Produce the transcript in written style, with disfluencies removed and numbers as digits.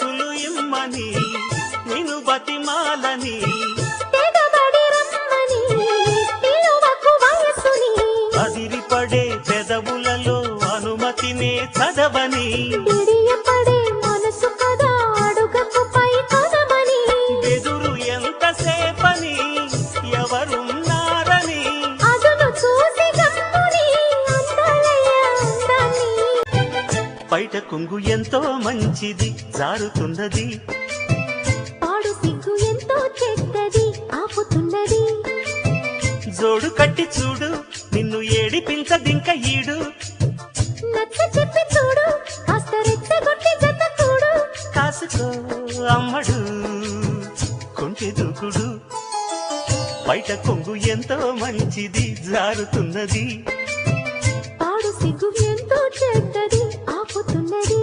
సొగసులు ఇమ్మని నిన్ను బతిమాలని అదిరిపడే పెదవులలో అనుమతినే చదవని మనసు కదా అడుగకు పై కదమని ఎదురు ఎంతసేపని ఎవరున్నారని అదును చూసి గమ్ముని అందాన్ని బయట కొంగు ఎంతో మంచిది జారుతున్నది పాడు సిగ్గు ఎంతో చెడ్డది ఆపుతున్నది జోడు కట్టి చూడు నిన్ను ఏడిపించదింక ఈడు నచ్చ చెప్పి చూడు కాస్త రెచ్చగొట్టి జత కూడు కాసుకో అమ్మడు కొంటె దూకుడు బయట కొంగు ఎంతో మంచిది జారుతున్నది పాడు సిగ్గు ఎంతో చెడ్డది ఆపుతున్నది